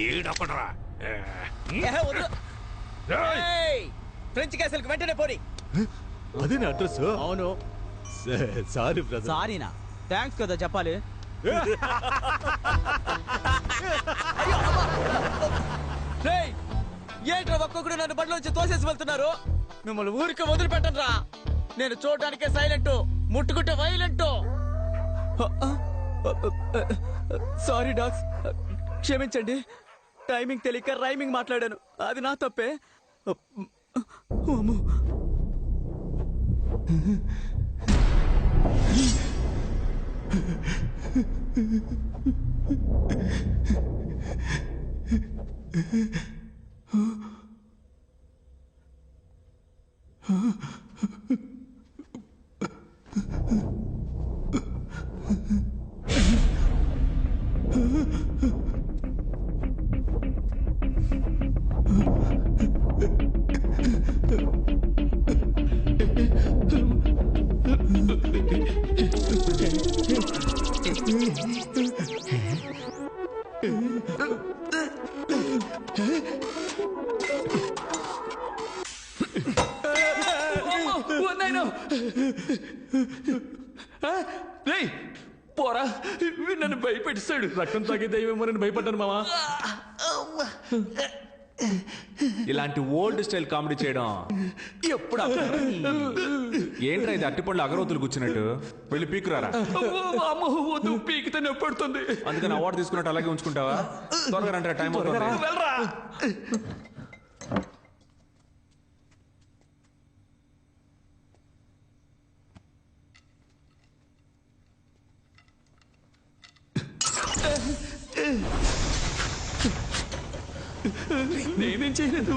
ఈడొకడరా French క్యాసల్కి వెంటనే పోనీ. అదే నా అడ్రస్. అవును. Sorry brother. సారీనా? థ్యాంక్స్ కదా చెప్పాలి. ఏంట్రా ఒక్కొక్కడు నన్ను బండ్లో వచ్చి తోసేసి వెళ్తున్నారు? మిమ్మల్ని ఊరికి వదిలిపెట్టరా. నేను చూడడానికే సైలెంట్, ముట్టుకుంటే వైలెంట్. సారీ డాగ్స్, క్షమించండి. టైమింగ్ తెలియక రైమింగ్ మాట్లాడాను, అది నా తప్పే. పోరా, నన్ను భయపెట్టిస్తాడు. రక్తం తాగే దయ్యమేమో నన్ను భయపడ్డాను మావా. ఇలాంటి ఓల్డ్ స్టైల్ కామెడీ చేయడం ఎప్పుడు ఏంట్రా ఇది? అట్టిపళ్ళు అగరవతులు కూర్చున్నట్టు. వెళ్ళి పీకురారా. పీకితే నొప్పడుతుంది. అందుకని అవార్డు తీసుకున్నట్టు అలాగే ఉంచుకుంటావా? త్వరగా రండి, టైం అవుతుంది. నేనేం చేయలేదు.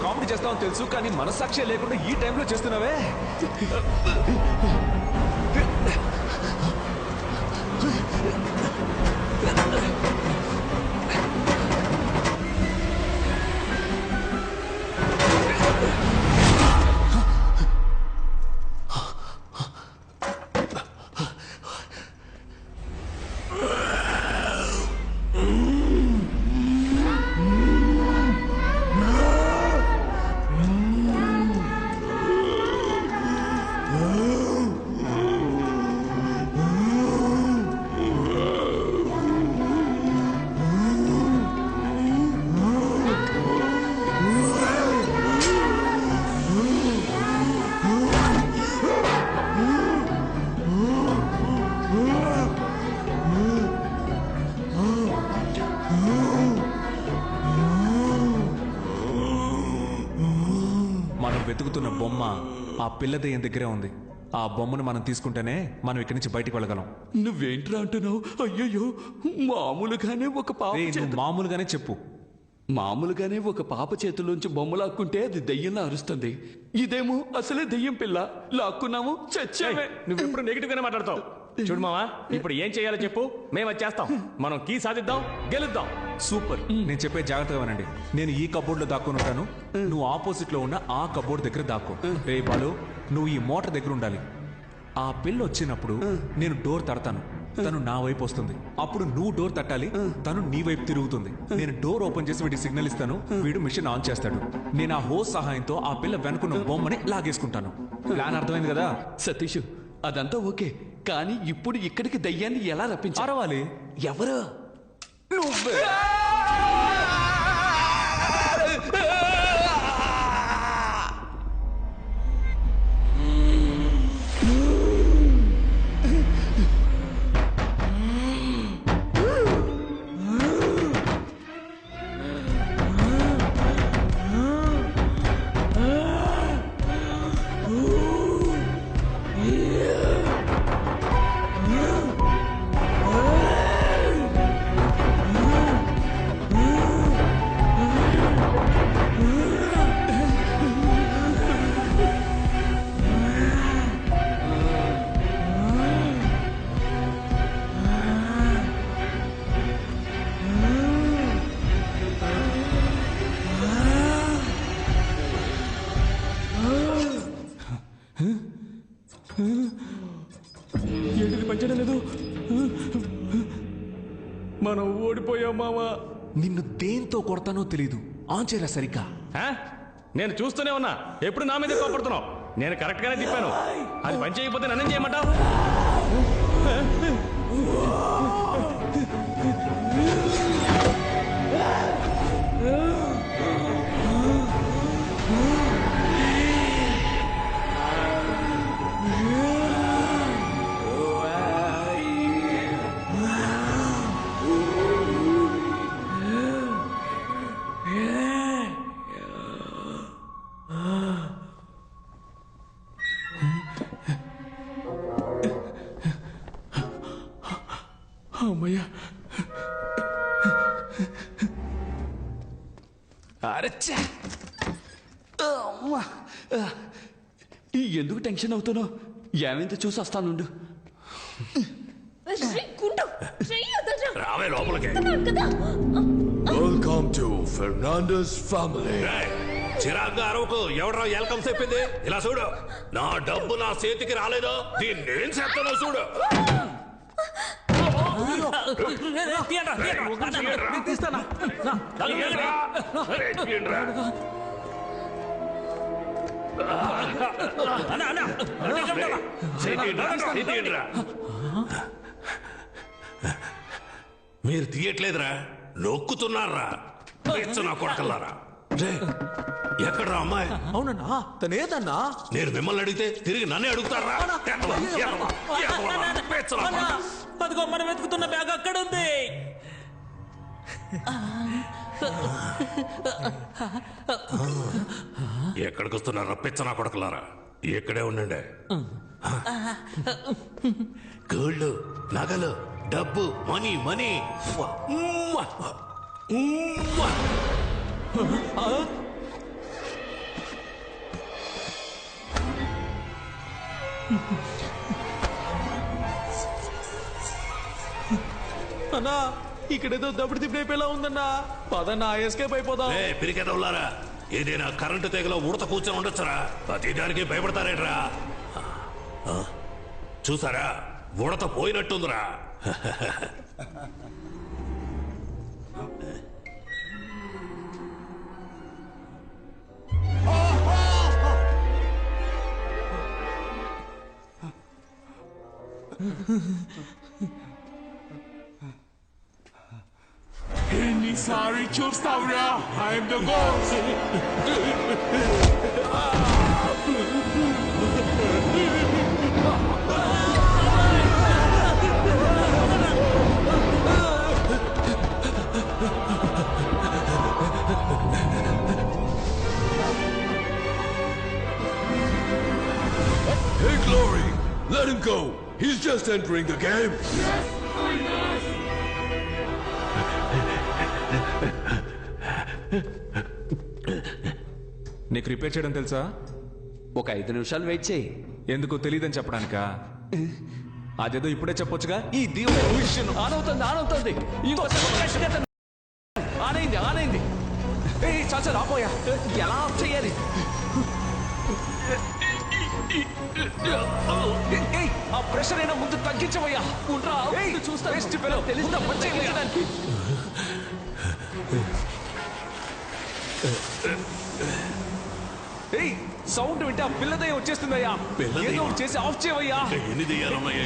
కామెడీ చేస్తామని తెలుసు, కానీ మనస్సాక్షి లేకుండా ఈ టైంలో చేస్తున్నావే. వెతుకుతున్న బొమ్మ ఆ పిల్ల దెయ్యం దగ్గరే ఉంది. ఆ బొమ్మను మనం తీసుకుంటేనే మనం ఇక్కడి నుంచి బయటికి వెళ్ళగలం. నువ్వేంట్రా అంటున్నావు? అయ్యయ్యో, మామూలుగానే ఒక పాప. మామూలుగానే చెప్పు. మామూలుగానే ఒక పాప చేతుల్లోంచి బొమ్మ లాక్కుంటే అది దెయ్యంలా అరుస్తుంది. ఇదేమో అసలే దెయ్యం పిల్ల, లాక్కున్నాము చచ్చామే. నువ్వెప్పుడు నెగిటివ్ గానే మాట్లాడతావు. చూడు మావా, ఇప్పుడు ఏం చేయాలో చెప్పు, మేము అది చేస్తాం. మనం కీ సాధిద్దాం, గెలుద్దాం. సూపర్. నేను చెప్పే జాగ్రత్తగా వినండి. నేను ఈ కబోర్డ్ లో దాక్కుని ఉంటాను, నువ్వు ఆపోజిట్ లో ఉన్న ఆ కబోర్డ్ దగ్గర దాక్కో. రే బాలు, నువ్వు ఈ మోటార్ దగ్గర ఉండాలి. ఆ పిల్ల వచ్చినప్పుడు నేను డోర్ తడతాను, తను నా వైపు వస్తుంది. అప్పుడు నువ్వు డోర్ తట్టాలి, తను నీ వైపు తిరుగుతుంది. నేను డోర్ ఓపెన్ చేసి వీడికి సిగ్నల్ ఇస్తాను, వీడు మిషన్ ఆన్ చేస్తాడు. నేను ఆ హోస్ సహాయంతో ఆ పిల్ల వెనుకున్న బొమ్మని లాగేసుకుంటాను. ప్లాన్ అర్థమైంది కదా సతీష్? అదంతా ఓకే, కానీ ఇప్పుడు ఇక్కడికి దయ్యాన్ని ఎలా రప్పించాలి? ఎవరు? నువ్వే. నిన్ను దేంతో కొడతానో తెలీదు. ఆన్ చేయరా సరిగ్గా. ఆ? నేను చూస్తూనే ఉన్నా, ఎప్పుడు నా మీదే కోపడుతున్నావు. నేను కరెక్ట్ గానే తిప్పాను. అది పని చేయకపోతే నన్నేం చేయమంటావు? అమ్మయ్యా. అరచ్చా. ఎందుకు టెన్షన్ అవుతున్నావు? ఏమైందో చూసి వస్తానుండు. రావే లోపలికి. Welcome to Fernandes family. చిరాగ్గా అరవకు. ఎవడరా వెల్కమ్ చెప్పింది? ఇలా చూడు, నా డబ్బు నా చేతికి రాలేదో దీన్ని నేను చెప్తాను చూడు. మీరు తీయట్లేదురా, నొక్కుతున్నారా? నా కొడకల్లారా, ఎక్కడ్రా అమ్మాయి? అవునన్నా, తనేదన్నా? నేను మిమ్మల్ని అడిగితే తిరిగి నన్నే అడుగుతారా? అదిగో మనం వెతుకుతున్న బ్యాగ్ అక్కడ ఉంది. ఎక్కడికి వస్తున్నారా పిచ్చనా కొడకలారా? ఇక్కడే ఉండండి. గోల్డ్, నగలు, డబ్బు, మనీ మనీ. అన్నా, ఇక్కడేదో దప్పుడు తిప్పేలా ఉందన్నా. పదన్నా, ఎస్కేప్ అయిపోదాం. పిరికెదవులారా, ఏదైనా కరెంటు తెగలో ఉడత కూర్చొని ఉండొచ్చురా. ప్రతి దానికి భయపడతారేట్రా? చూసారా, ఉడత పోయినట్టుందిరా. ఎన్నిసారి చూస్తావురా? I'm the ghost. Hey, Glory, let him go. He's just entering the game. Yes, I must. నీకు రిపేర్ చేయడం తెలుసా? ఒక 5 నిమిషాలు వెయిట్ చేయి. ఎందుకు తెలియదని చెప్పడానికా? అదేదో ఇప్పుడే చెప్పొచ్చుగా. ఈ దీవుడు ఆనవుతుంది. ఆనైంది. చాచా రాపోయా. ఎలా ఆఫ్ చేయాలి? ఆ ప్రెషర్ అయినా ముందు తగ్గించవయ్యా. చూస్తా తెలిసిన పని. సౌండ్ వింటే ఆ పిల్లదయ్య వచ్చేస్తుందయ్యా. ఏదో చేసి ఆఫ్ చేయవయ్యా.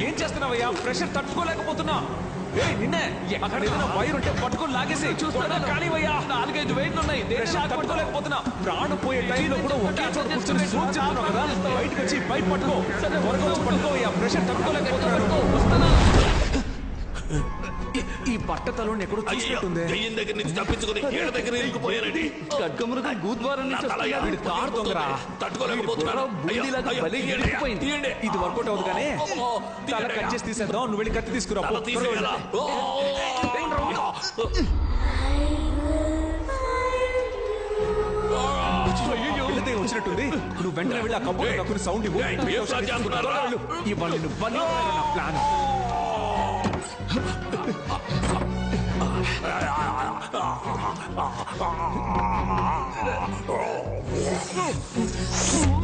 ఏం చేస్తున్నావయ్యా? ప్రెషర్ తట్టుకోలేకపోతున్నా. నిన్నే అక్కడ ఏదైనా వైర్ ఉంటే పట్టుకొని లాగేసి చూస్తున్నా. కానివయ్యా, 4-5 వైర్లు ఉన్నాయి. ప్రెషర్ తట్టుకోలేకపోతున్నా. ప్రాణం పోయే టైంలో కూడా ఒకే చోట కూర్చొని చూస్తున్నావు కదా. బయటకు వచ్చి బయట పట్టుకో. పట్టుకోవయ్యా. ప్రెషర్ తట్టుకోలేకపోతున్నా. ఈ బట్ట తలని ఎక్కడో చూసినట్టుంది. దెయ్యం దగ్గర నుంచి తప్పించుకుని ఏడ దగ్గర ఇరుక్కుపోయానండి. ఖడ్గమృగం గూద్వారం నుంచి వీడి కారు దొంగరా. తట్టుకోలేకపోతున్నాను. ఇది వర్కౌట్ అవుతుంది కానీ తల కట్ చేసి తీసేద్దాం. నువ్వు వెళ్ళి కత్తి తీసుకురా. వచ్చినట్టుంది. నువ్వు వెంటనే వెళ్ళి ఆ కబోర్డ్ సౌండ్ ఇవ్వు. ఇవాళ ప్లాన్. Oh